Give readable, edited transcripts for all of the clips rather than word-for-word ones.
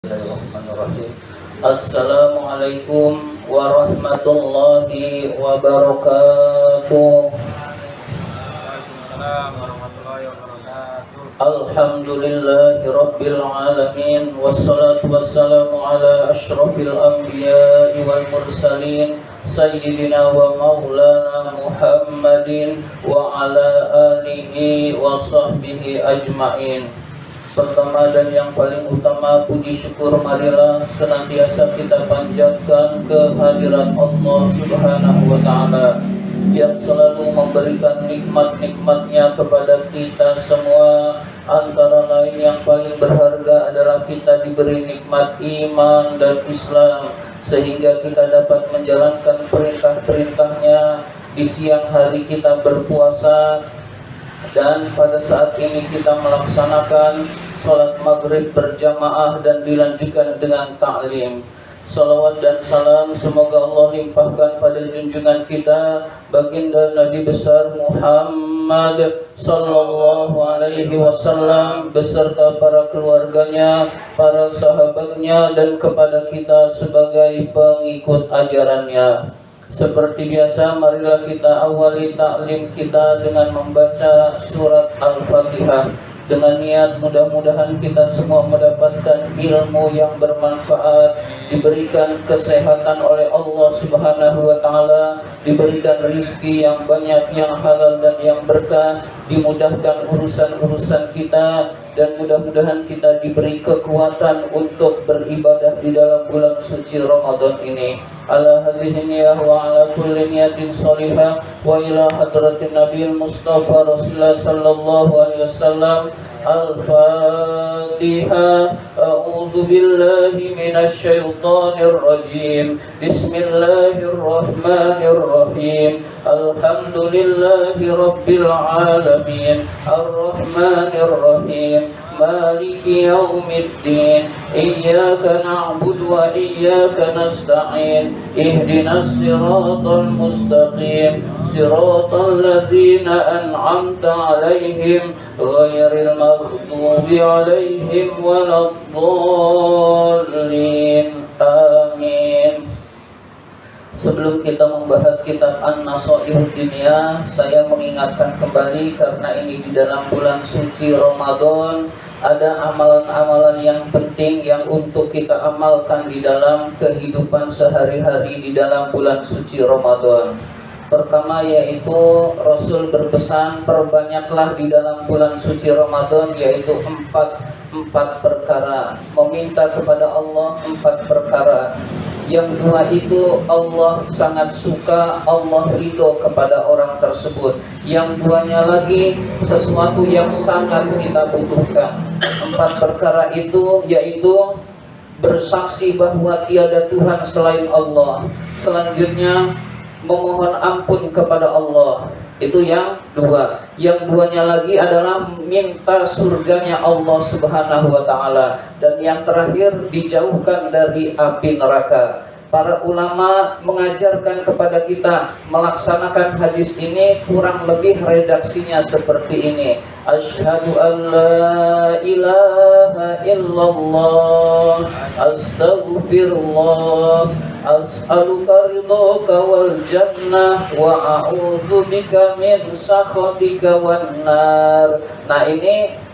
Bismillahirrahmanirrahim. Assalamualaikum warahmatullahi wabarakatuh. Waalaikumsalam warahmatullahi wabarakatuh. Alhamdulillahi rabbil alamin. Wassalatu wassalamu ala ashrafil anbiya'i wal mursalin Sayyidina wa maulana Muhammadin wa ala alihi wa sahbihi ajma'in. Pertama dan yang paling utama, puji syukur marilah senantiasa kita panjatkan kehadirat Allah Subhanahu wa ta'ala yang selalu memberikan nikmat-nikmatnya kepada kita semua. Antara lain yang paling berharga adalah kita diberi nikmat iman dan Islam, sehingga kita dapat menjalankan perintah-perintahnya. Di siang hari kita berpuasa, dan pada saat ini kita melaksanakan sholat maghrib berjamaah dan dilanjutkan dengan ta'lim. Salawat dan salam semoga Allah limpahkan pada junjungan kita baginda Nabi besar Muhammad sallallahu alaihi wasallam beserta para keluarganya, para sahabatnya, dan kepada kita sebagai pengikut ajarannya. Seperti biasa, marilah kita awali taklim kita dengan membaca surat Al-Fatihah, dengan niat mudah-mudahan kita semua mendapatkan ilmu yang bermanfaat, diberikan kesehatan oleh Allah Subhanahu wa ta'ala, diberikan rizki yang banyak, yang halal dan yang berkah, dimudahkan urusan-urusan kita, dan mudah-mudahan kita diberi kekuatan untuk beribadah di dalam bulan suci Ramadan ini. Ala hadhihi niyah wa ala kulli niyatin sholihah wa ila hadratin Nabi Mustafa Rasulullah sallallahu alaihi wasallam. Al-Fatihah. A'udzu billahi minasy syaithanir rajim. Bismillahirrahmanirrahim. Alhamdulillahi rabbil alamin. Ar-Rahmanir Rahim. Maliki yaumiddin. Iyyaka na'budu wa iyyaka nasta'in. Ihdinas siratal mustaqim. Siratal ladzina an'amta 'alaihim ghairil maghdubi 'alaihim waladdallin. Amin. Sebelum kita membahas kitab An-Nasaihud Diniyah, saya mengingatkan kembali karena ini di dalam bulan suci Ramadan, ada amalan-amalan yang penting yang untuk kita amalkan di dalam kehidupan sehari-hari di dalam bulan suci Ramadan. Pertama yaitu Rasul berpesan perbanyaklah di dalam bulan suci Ramadan, yaitu empat perkara. Meminta kepada Allah 4 perkara. Yang 2 itu Allah sangat suka, Allah ridho kepada orang tersebut. Yang 2-nya lagi sesuatu yang sangat kita butuhkan. 4 perkara itu yaitu bersaksi bahwa tiada Tuhan selain Allah. Selanjutnya memohon ampun kepada Allah. Itu yang 2. Yang 2-nya lagi adalah minta surganya Allah Subhanahu wa ta'ala. Dan yang terakhir dijauhkan dari api neraka. Para ulama mengajarkan kepada kita melaksanakan hadis ini, kurang lebih redaksinya seperti ini. Asyhadu an la ilaha illallah, astaghfirullah, as'aluka ridhaka wal jannah wa a'udzu bika min sakhatika wan nar. Nah, ini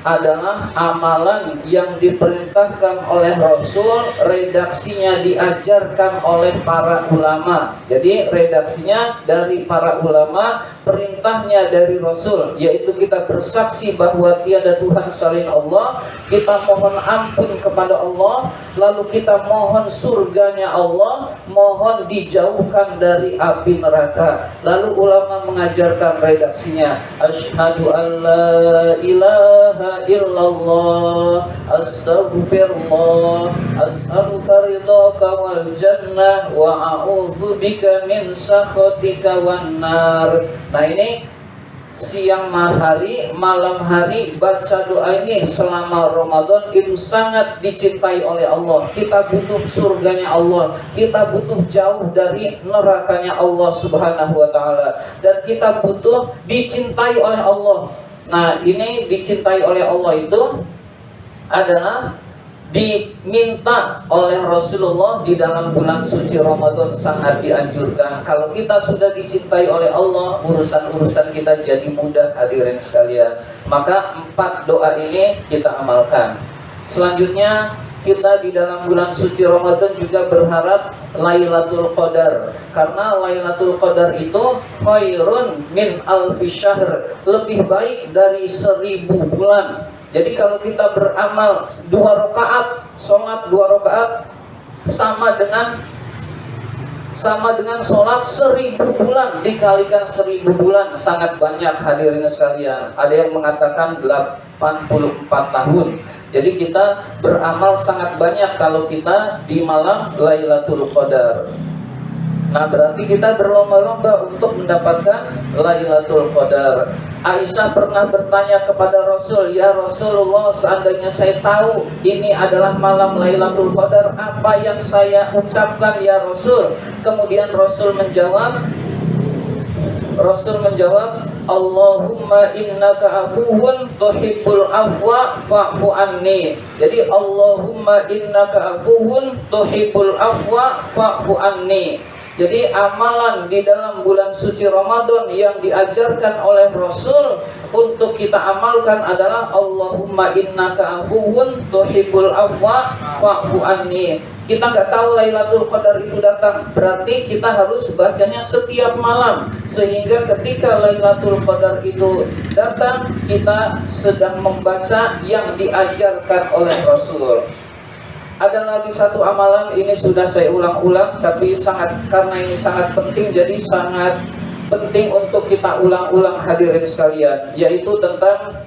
adalah amalan yang diperintahkan oleh Rasul, redaksinya diajarkan oleh para ulama. Jadi redaksinya dari para ulama, perintahnya dari Rasul, yaitu kita bersaksi bahwa tiada Tuhan selain Allah, kita mohon ampun kepada Allah, lalu kita mohon surganya Allah, mohon dijauhkan dari api neraka. Lalu ulama mengajarkan redaksinya, asyhadu an la ilaha illallah, astaghfirullah, as'aluka ridhaka wal jannah wa a'udzu bika min sakhatika wan nar. Nah, ini siang hari, malam hari baca doa ini selama Ramadan itu sangat dicintai oleh Allah. Kita butuh surganya Allah, kita butuh jauh dari nerakanya Allah Subhanahu wa ta'ala, dan kita butuh dicintai oleh Allah. Nah, ini dicintai oleh Allah itu adalah diminta oleh Rasulullah di dalam bulan suci Ramadan sangat dianjurkan. Kalau kita sudah dicintai oleh Allah, urusan-urusan kita jadi mudah, hadirin sekalian. Maka 4 doa ini kita amalkan. Selanjutnya, kita di dalam bulan suci Ramadan juga berharap Lailatul Qadar, karena Lailatul Qadar itu khairun min alfi syahr, lebih baik dari 1000 bulan. Jadi kalau kita beramal 2 rakaat, sholat 2 rakaat sama dengan sholat 1000 bulan, dikalikan 1000 bulan, sangat banyak hadirin sekalian. Ada yang mengatakan 84 tahun. Jadi kita beramal sangat banyak kalau kita di malam Lailatul Qadar. Nah, berarti kita berlomba-lomba untuk mendapatkan Lailatul Qadar. Aisyah pernah bertanya kepada Rasul, "Ya Rasulullah, seandainya saya tahu ini adalah malam Lailatul Qadar, apa yang saya ucapkan ya Rasul?" Kemudian Rasul menjawab, "Allahumma innaka afuwun tuhibbul afwa fa'fu anni." Jadi Allahumma innaka afuwun tuhibbul afwa fa'fu anni. Jadi amalan di dalam bulan suci Ramadan yang diajarkan oleh Rasul untuk kita amalkan adalah Allahumma innaka afuwun tuhibbul afwa fa'fu anni. Kita nggak tahu Lailatul Qadar itu datang, berarti kita harus bacanya setiap malam, sehingga ketika Lailatul Qadar itu datang, kita sedang membaca yang diajarkan oleh Rasul. Ada lagi satu amalan, ini sudah saya ulang-ulang, tapi karena ini sangat penting, jadi sangat penting untuk kita ulang-ulang hadirin sekalian, yaitu tentang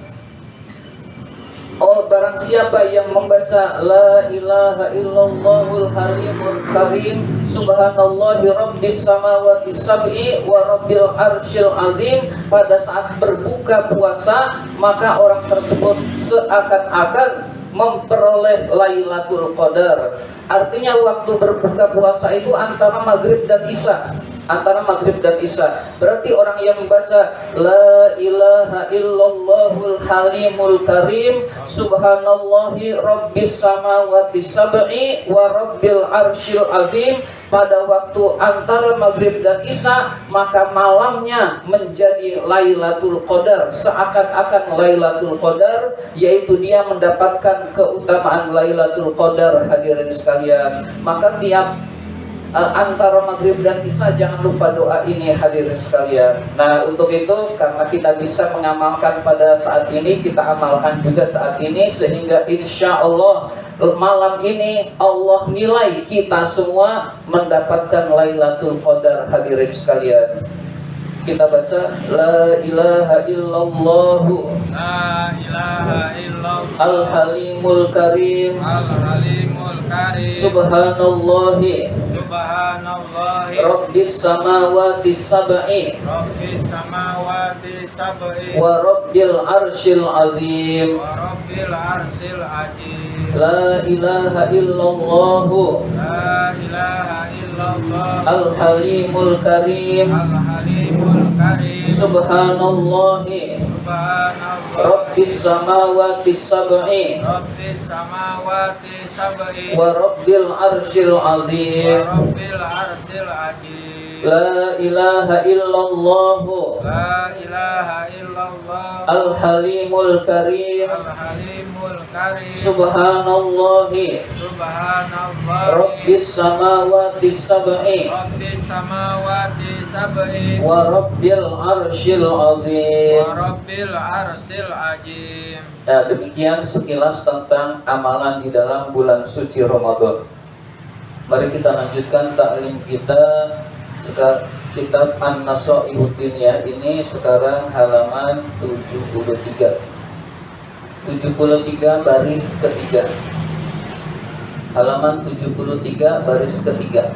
barang siapa yang membaca La ilaha illallahul halimul karim subhanallahi rabbis samawati sab'i wa rabbil arsyil azim pada saat berbuka puasa, maka orang tersebut seakan-akan memperoleh Lailatul Qadar. Artinya waktu berbuka puasa itu antara maghrib dan isya. Berarti orang yang membaca La ilaha illallahul halimul karim subhanallahi rabbis samawati sab'i wa rabbil arsyil azim pada waktu antara maghrib dan isya, maka malamnya menjadi Lailatul Qadar, seakan-akan Lailatul Qadar, yaitu dia mendapatkan keutamaan Lailatul Qadar hadirin sekalian. Maka tiap antara maghrib dan isya jangan lupa doa ini hadirin sekalian. Nah, untuk itu karena kita bisa mengamalkan pada saat ini, kita amalkan juga saat ini, sehingga insya Allah malam ini Allah nilai kita semua mendapatkan Lailatul Qadar hadirin sekalian. Kita baca La ilaha illallahu La ilaha illallah Al-Halimul Karim Al-Halimul Karim Subhanallahi Rabbis samawati sab'i Rabbis samawati sab'i wa rabbil arsyil azim. wa rabbil arsyil azim. La ilaha illallah La ilaha illallah Al-Halimul Karim Al-Halimul Karim Subhanallahi Subhanallah Rabbis samawati sab'i Rabbis samawati sab'i wa rabbil arsyil azim. wa rabbil arsyil azim. La ilaha illallah La ilaha illallah Al-Halimul Karim Al-Halimul Karim Subhanallahi Subhanallah Rabbis samawati sab'i Rabbis samawati sab'i wa rabbil arsyil azim. wa rabbil arsyil azim. Nah, demikian sekilas tentang amalan di dalam bulan suci Ramadan. Mari kita lanjutkan taklim kita. Sekarang kitab An-Nasaihuddin ya, ini sekarang halaman 73 baris ketiga. Halaman 73 baris ketiga.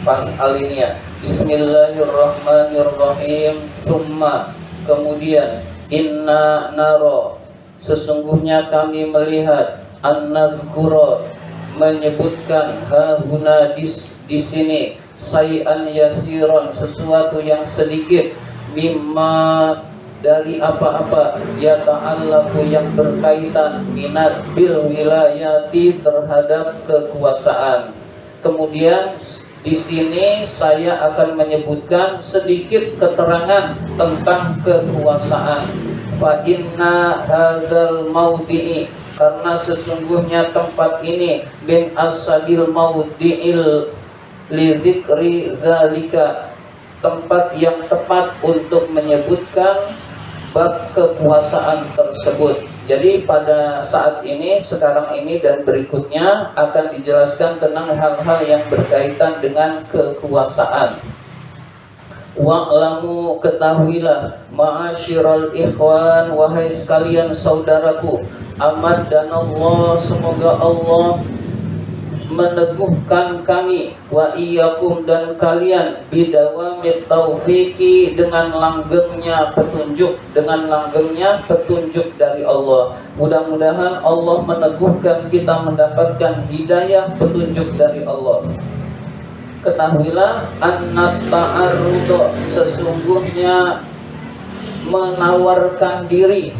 Pas alinea. Bismillahirrahmanirrahim. Tsumma, kemudian inna naro, sesungguhnya kami melihat, an-nazkura, menyebutkan hahuna di sini say'an yasiron, sesuatu yang sedikit, mimma dari apa-apa ya ta'allaqu yang berkaitan minat bil wilayati terhadap kekuasaan. Kemudian di sini saya akan menyebutkan sedikit keterangan tentang kekuasaan. Fa inna hadzal maudi'i, karena sesungguhnya tempat ini bin asadil maudi'il li dzikri zalika, tempat yang tepat untuk menyebutkan bab kekuasaan tersebut. Jadi pada saat ini, sekarang ini dan berikutnya akan dijelaskan tentang hal-hal yang berkaitan dengan kekuasaan. Wa'lamu, ketahuilah, ma'asyiral ikhwan, wahai sekalian saudaraku, amat dan Allah, semoga Allah meneguhkan kami wa iyyakum dan kalian bidawamit taufiki, dengan langgengnya petunjuk, dari Allah. Mudah-mudahan Allah meneguhkan kita mendapatkan hidayah petunjuk dari Allah. Ketahuilah annat ta'arrud, sesungguhnya menawarkan diri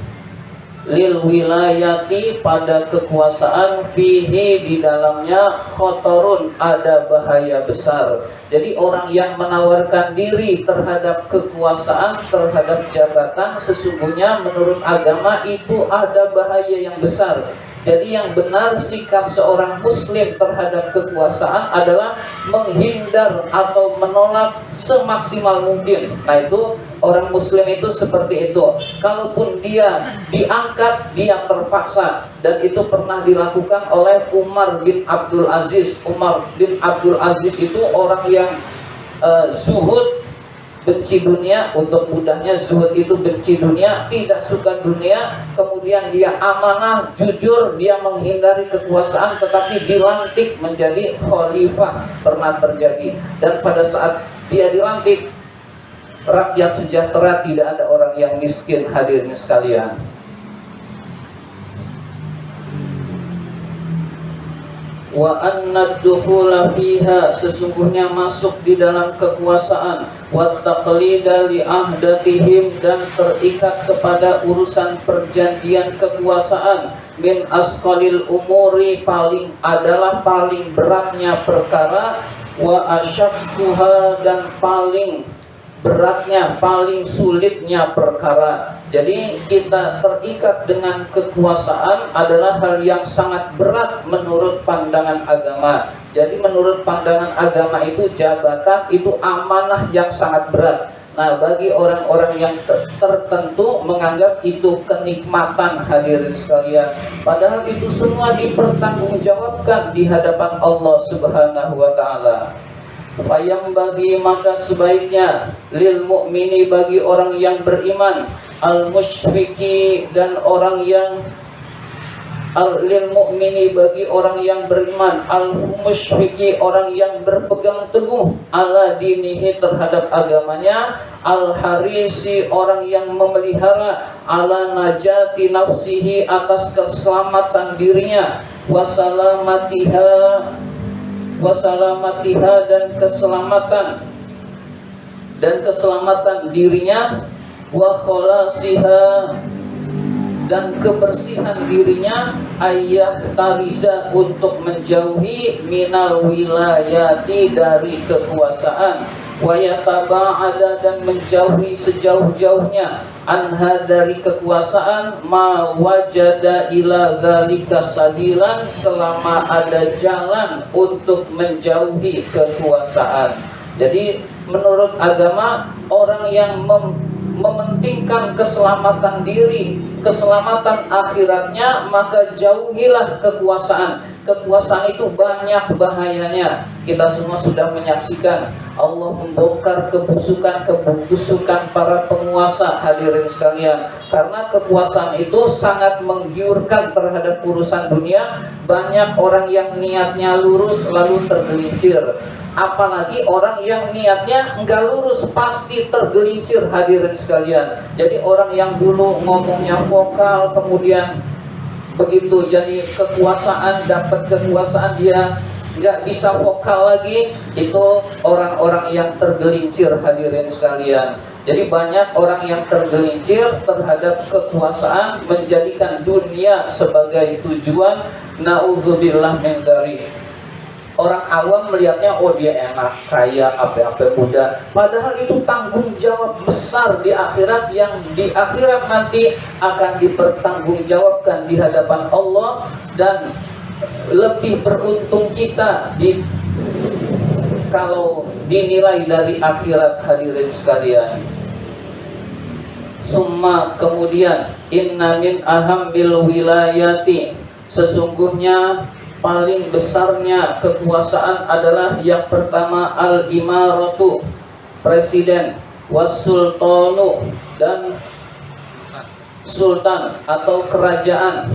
lil wilayati, pada kekuasaan, fihi, di dalamnya, khotorun, ada bahaya besar. Jadi orang yang menawarkan diri terhadap kekuasaan, terhadap jabatan, sesungguhnya menurut agama itu ada bahaya yang besar. Jadi yang benar sikap seorang muslim terhadap kekuasaan adalah menghindar atau menolak semaksimal mungkin. Nah itu orang muslim itu seperti itu. Kalaupun dia diangkat, dia terpaksa. Dan itu pernah dilakukan oleh Umar bin Abdul Aziz. Umar bin Abdul Aziz itu orang yang zuhud, benci dunia. Untuk mudahnya, zuhud itu benci dunia, tidak suka dunia. Kemudian dia amanah, jujur, dia menghindari kekuasaan, tetapi dilantik menjadi khalifah. Pernah terjadi. Dan pada saat dia dilantik, rakyat sejahtera, tidak ada orang yang miskin, hadirin sekalian. Wa anna dukhula fiha, sesungguhnya masuk di dalam kekuasaan, wa taqlida li ahdatihim, dan terikat kepada urusan perjanjian kekuasaan, min asqalil umuri, paling beratnya perkara, wa asyaqquha, dan paling beratnya, paling sulitnya perkara. Jadi kita terikat dengan kekuasaan adalah hal yang sangat berat menurut pandangan agama. Jadi menurut pandangan agama itu jabatan itu amanah yang sangat berat. Nah bagi orang-orang yang tertentu menganggap itu kenikmatan, hadirin sekalian. Padahal itu semua dipertanggungjawabkan di hadapan Allah Subhanahu wa ta'ala. Fayam bagi, maka sebaiknya, lil mu'mini, bagi orang yang beriman, al musyriki, dan orang yang lil mu'mini, bagi orang yang beriman, al musyriki, orang yang berpegang teguh, ala dinihi, terhadap agamanya, al harisi, orang yang memelihara, ala najati nafsihi, atas keselamatan dirinya, wasalamatiha, dan keselamatan dirinya, wa kholasiha, dan kebersihan dirinya, ayah tariza, untuk menjauhi, minal wilayati, dari kekuasaan, wa yataba'ada, dan menjauhi sejauh-jauhnya, anha, dari kekuasaan, ma wajada ila zalika sabilan, selama ada jalan untuk menjauhi kekuasaan. Jadi menurut agama, orang yang mementingkan keselamatan diri, keselamatan akhiratnya, maka jauhilah kekuasaan. Kekuasaan itu banyak bahayanya. Kita semua sudah menyaksikan Allah membongkar kebusukan para penguasa, hadirin sekalian. Karena kekuasaan itu sangat menggiurkan terhadap urusan dunia. Banyak orang yang niatnya lurus lalu tergelincir. Apalagi orang yang niatnya enggak lurus, pasti tergelincir, hadirin sekalian. Jadi orang yang dulu ngomongnya vokal, kemudian begitu jadi kekuasaan, dapat kekuasaan, dia nggak bisa vokal lagi, itu orang-orang yang tergelincir, hadirin sekalian. Jadi banyak orang yang tergelincir terhadap kekuasaan, menjadikan dunia sebagai tujuan. Na'udzubillah min dzalik. Orang awam melihatnya, oh dia enak, kaya, apa-apa muda. Padahal itu tanggung jawab besar di akhirat, yang di akhirat nanti akan dipertanggungjawabkan di hadapan Allah. Dan lebih beruntung kita kalau dinilai dari akhirat, hadirin sekalian. Summa, kemudian, inna min ahambil wilayati, sesungguhnya paling besarnya kekuasaan adalah yang pertama al-imaratu, presiden, was-sultanu, dan sultan atau kerajaan,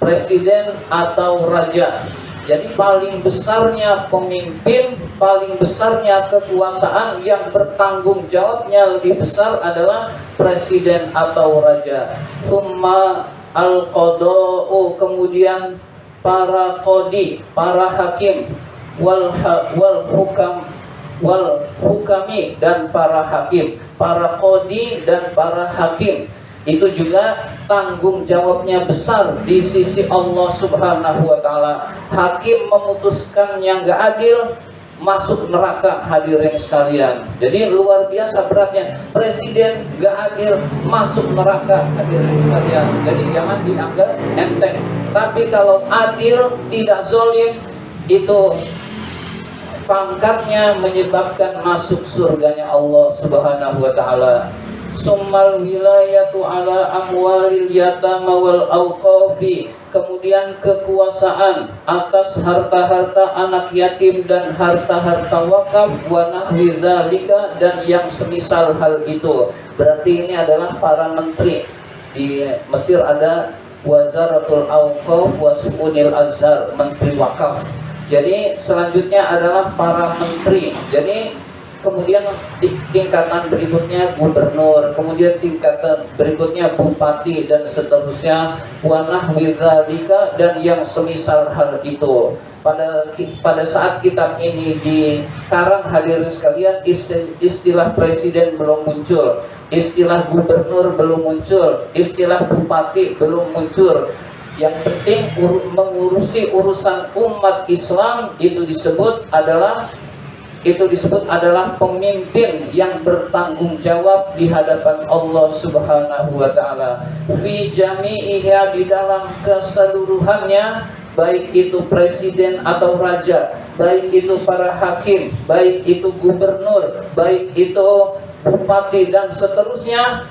presiden atau raja. Jadi paling besarnya pemimpin, paling besarnya kekuasaan, yang bertanggung jawabnya lebih besar adalah presiden atau raja. Thumma al-qada'u, kemudian para qadi, para hakim, wal hukami, dan para hakim. Para qadi dan para hakim itu juga tanggung jawabnya besar di sisi Allah Subhanahu wa taala. Hakim memutuskan yang gak adil, masuk neraka, hadirin sekalian. Jadi luar biasa beratnya. Presiden gak adil, masuk neraka, hadirin sekalian. Jadi jangan dianggap enteng. Tapi kalau adil, tidak zalim, itu pangkatnya menyebabkan masuk surganya Allah Subhanahu wa taala. Summal wilayatu ala amwalil yatama wal auqafi, kemudian kekuasaan atas harta-harta anak yatim dan harta-harta wakaf, wa nahwi dzalika, dan yang semisal hal itu. Berarti ini adalah para menteri. Di Mesir ada Wazaratul Auqaf wa Su'unil Azhar, menteri wakaf. Jadi selanjutnya adalah para menteri. Jadi kemudian tingkatan berikutnya gubernur, kemudian tingkatan berikutnya bupati, dan seterusnya, wa nahwi dzalika, dan yang semisal hal itu. Pada saat kitab ini dikarang, hadirin sekalian, istilah presiden belum muncul, istilah gubernur belum muncul, istilah bupati belum muncul. Yang penting mengurusi urusan umat Islam itu disebut adalah pemimpin yang bertanggung jawab di hadapan Allah Subhanahu wa taala. Fi jami'iha, di dalam keseluruhannya, baik itu presiden atau raja, baik itu para hakim, baik itu gubernur, baik itu bupati, dan seterusnya.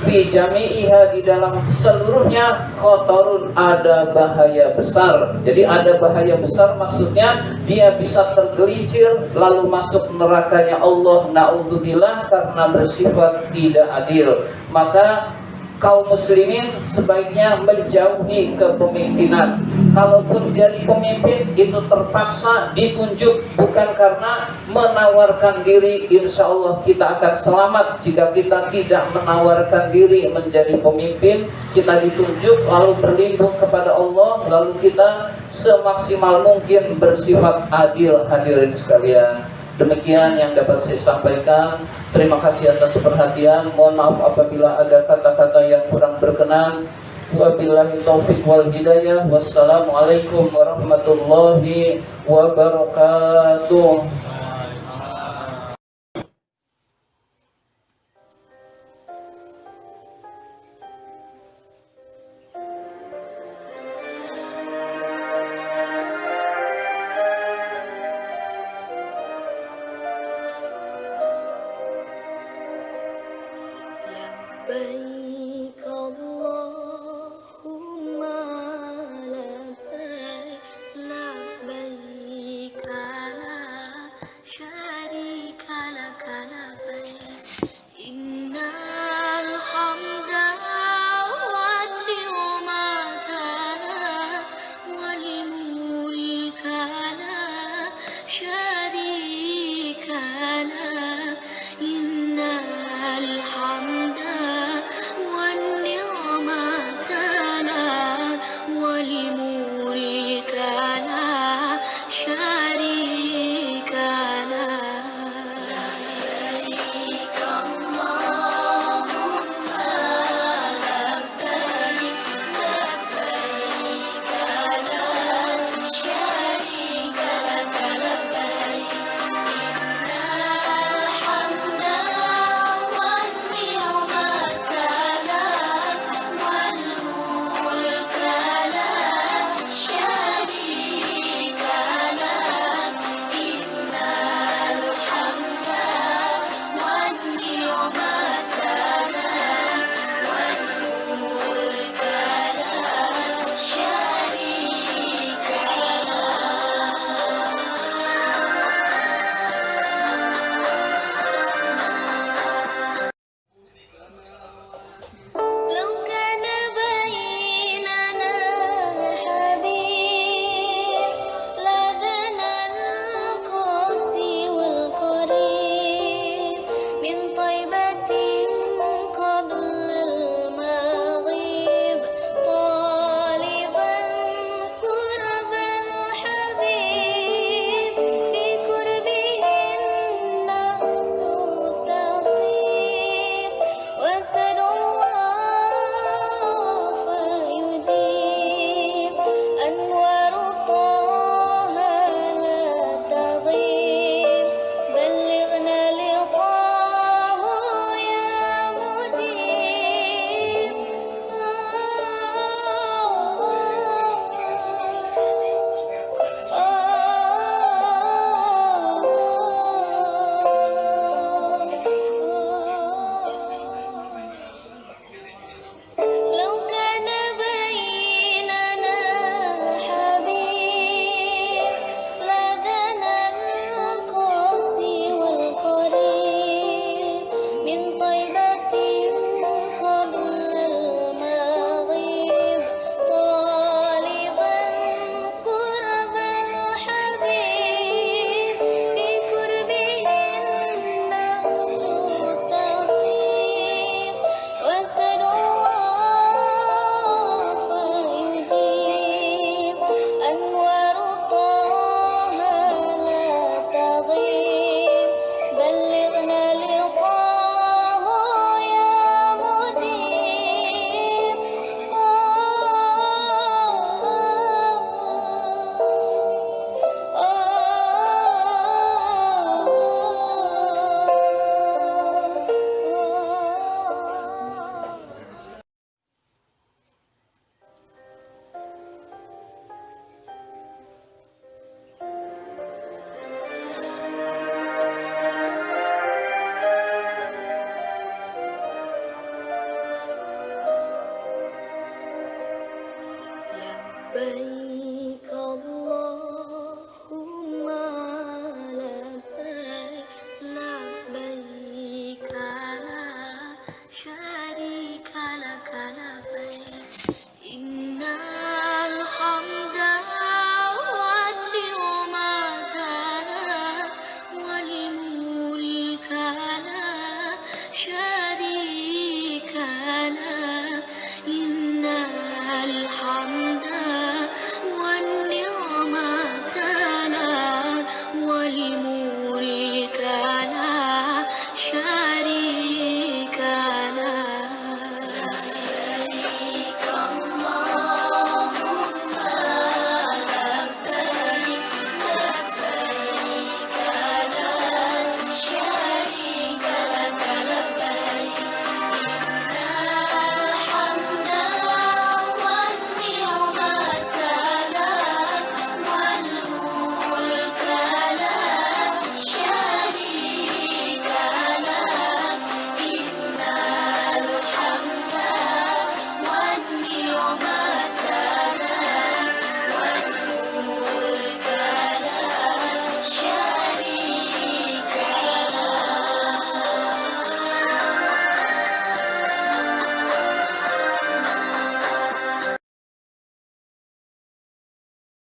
Fi jami'iha, di dalam seluruhnya, khotorun, ada bahaya besar. Jadi ada bahaya besar, maksudnya dia bisa tergelincir lalu masuk nerakanya Allah, na'udzubillah, karena bersifat tidak adil. Maka kaum muslimin sebaiknya menjauhi kepemimpinan. Kalaupun jadi pemimpin, itu terpaksa ditunjuk, bukan karena menawarkan diri. Insya Allah kita akan selamat. Jika kita tidak menawarkan diri menjadi pemimpin, kita ditunjuk lalu berlindung kepada Allah, lalu kita semaksimal mungkin bersifat adil, hadirin sekalian. Demikian yang dapat saya sampaikan. Terima kasih atas perhatian. Mohon maaf apabila ada kata-kata yang kurang berkenan. Wabillahi taufiq wal hidayah. Wassalamualaikum warahmatullahi wabarakatuh.